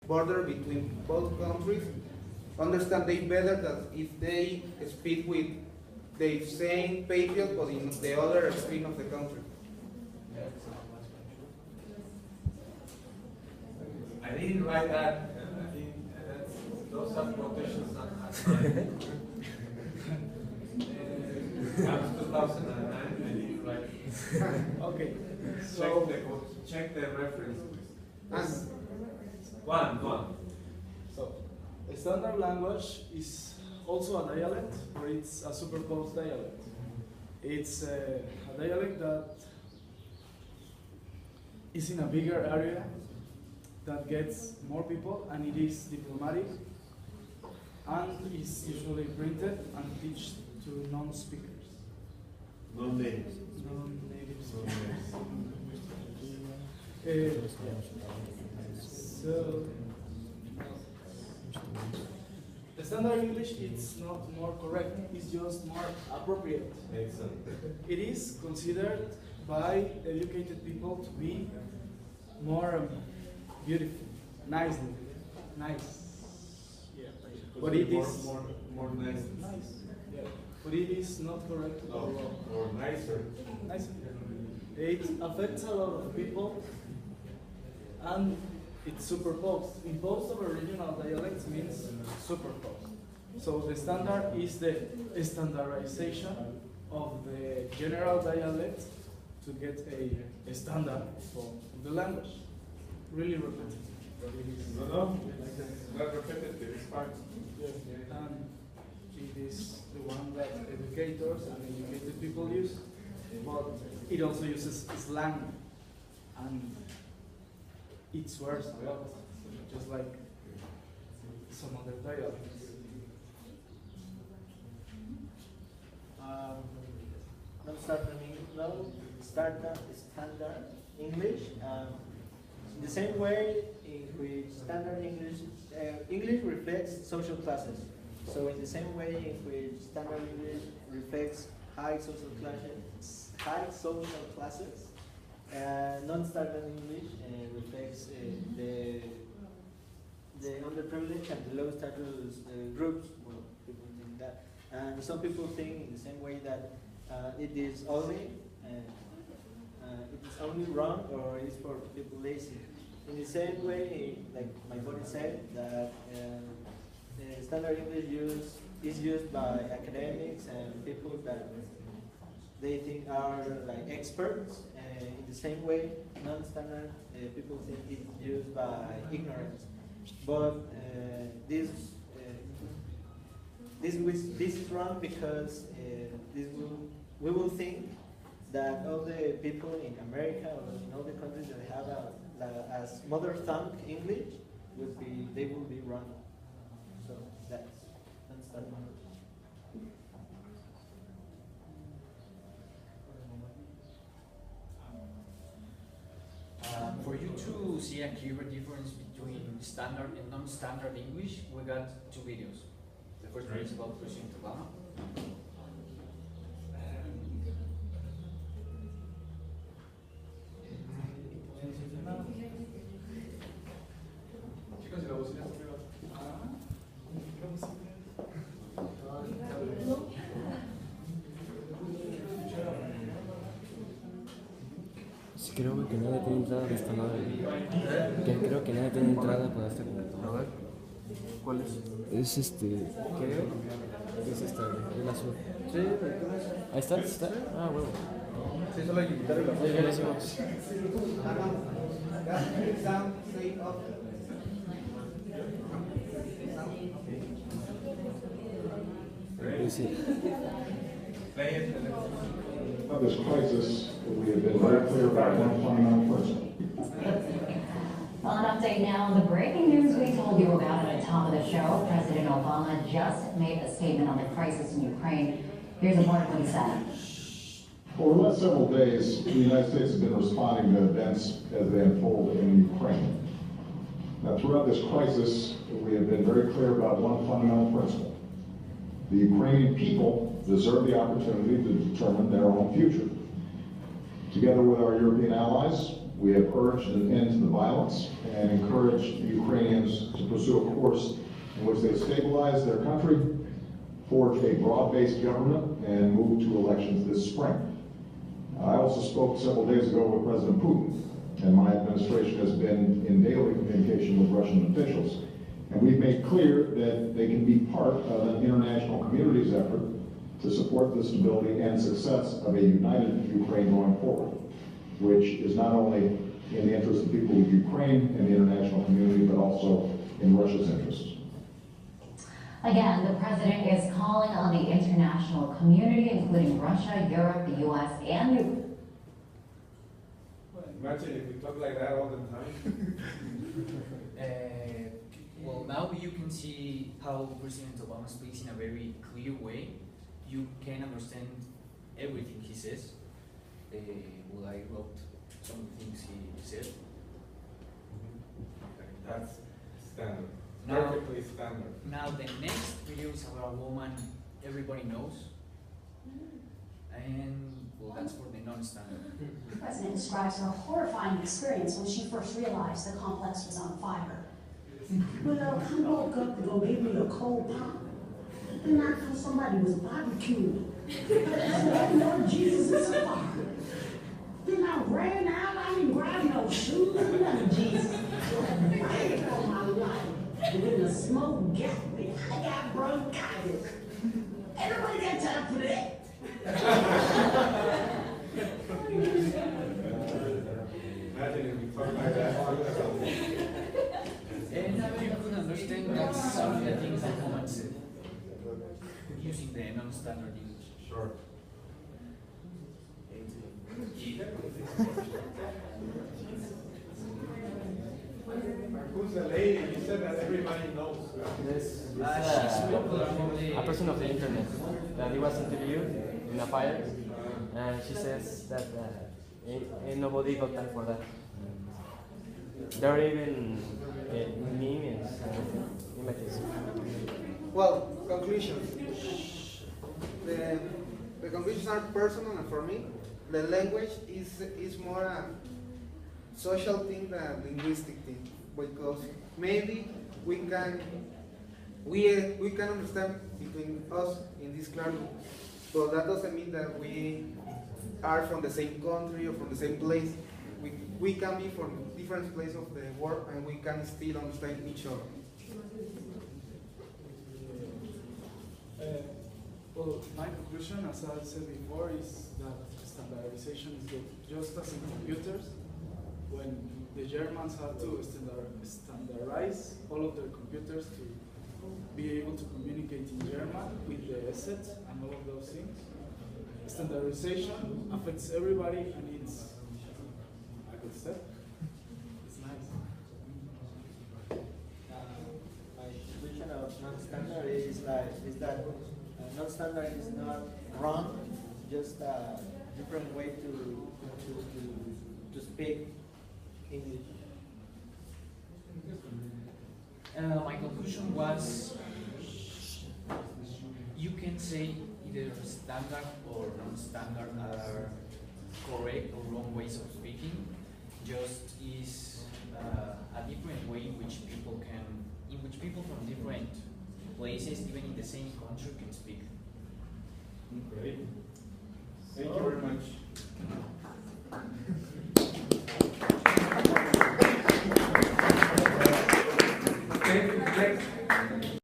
border between both countries, understand they better than if they speak with the same patriot but in the other extreme of the country. I didn't write that. I think those are quotations at mine. Comes 2009. I didn't write it. Okay. So check the reference, please. Go on. So, a standard language is also a dialect, or it's a superposed dialect. It's a dialect that is in a bigger area, that gets more people, and it is diplomatic, and is usually printed and taught to non-speakers. Non-natives. Non-native speakers. So, the standard English is not more correct, it's just more appropriate. Excellent. It is considered by educated people to be more beautiful, nice. Yeah. But it is more nice. nice. Yeah. But it is not correct. Or nicer. Nice. It affects a lot of people, and it's superposed. Imposed over regional dialects means superposed. So the standard is the standardization of the general dialect to get a standard for the language. Really repetitive. But it is No, not repetitive, it's fine. and it is the one that educators and educated people use, but it also uses slang, and it swears a lot, just like some other dialects. Standard English. In the same way in which standard English, English reflects social classes. So in the same way in which standard English reflects high social classes, non-standard English reflects the underprivileged and the low status groups. Well, people think that, and some people think in the same way that it is only wrong, or it is for people lazy. In the same way, like my buddy said, that standard English is used by academics and people that they think are like experts. In the same way, non-standard people think it's used by ignorance. But this is wrong because we will think that all the people in America or in all the countries that have as mother tongue English they will be wrong. So that's that one. For you to see a clear difference between standard and non-standard English, we got two videos. The first one is about President Obama. Creo que nadie tiene entrada de esta madre. Creo que nadie tiene entrada para esta computadora. A ver, ¿cuál es? Es creo. Es esta, el azul. Sí, ahí está, está. Ah, huevo. Sí, solo hay que quitarle la foto. Ya lo hicimos. Sí. Of this crisis, we have been very clear about one fundamental principle. Well, an update now on the breaking news we told you about at the top of the show. President Obama just made a statement on the crisis in Ukraine. Here's a part of what he said. For the last several days, the United States has been responding to events as they unfold in Ukraine. Now, throughout this crisis, we have been very clear about one fundamental principle. The Ukrainian people deserve the opportunity to determine their own future. Together with our European allies, We have urged an end to the violence and encouraged the Ukrainians to pursue a course in which they stabilize their country, forge a broad-based government, and move to elections this spring. I also spoke several days ago with President Putin, and my administration has been in daily communication with Russian officials. And we've made clear that they can be part of an international community's effort to support the stability and success of a united Ukraine going forward, which is not only in the interest of the people of Ukraine and the international community, but also in Russia's interests. Again, the president is calling on the international community, including Russia, Europe, the U.S., and Imagine if we talk like that all the time. Well, now you can see how President Obama speaks in a very clear way. You can understand everything he says. Well, I wrote some things he said. That's standard. Now- Perfectly standard. Now the next video is about a woman everybody knows. And well, that's for the non-standard. The president describes her horrifying experience when she first realized the complex was on fire. Well, I woke up to go give me a cold pop. Then I thought somebody was barbecuing. I know Jesus is a fire. Then I ran out, I didn't grab no shoes, nothing, Jesus. I ain't for my life. And then the smoke got me. I got bronchitis. Everybody got time for that. Imagine if we talk like that all the time. And you could understand that some of the things that woman said using the non-standard English. Sure. Who's the lady? You said that everybody knows. This She's popular among the a person of the internet that he was interviewed in a fire, and she says that ain't nobody got time for that. There are even memes and images. Well, conclusions. The conclusions are personal, and for me, the language is more a social thing than linguistic thing, because maybe we can understand between us in this classroom, but that doesn't mean that we are from the same country or from the same place. We can be from different places of the world, and we can still understand each other. Well, my conclusion, as I said before, is that standardization is good. Just as in computers, when the Germans had to standardize all of their computers to be able to communicate in German with the assets and all of those things, standardization affects everybody, and it's a good step. It's nice. My conclusion of non-standard is that non-standard is not wrong, just a different way to speak English. My conclusion was you can say either standard or non-standard are correct or wrong ways of speaking. Just is a different way in which people from different places, even in the same country, can speak. Great. Thank you very much.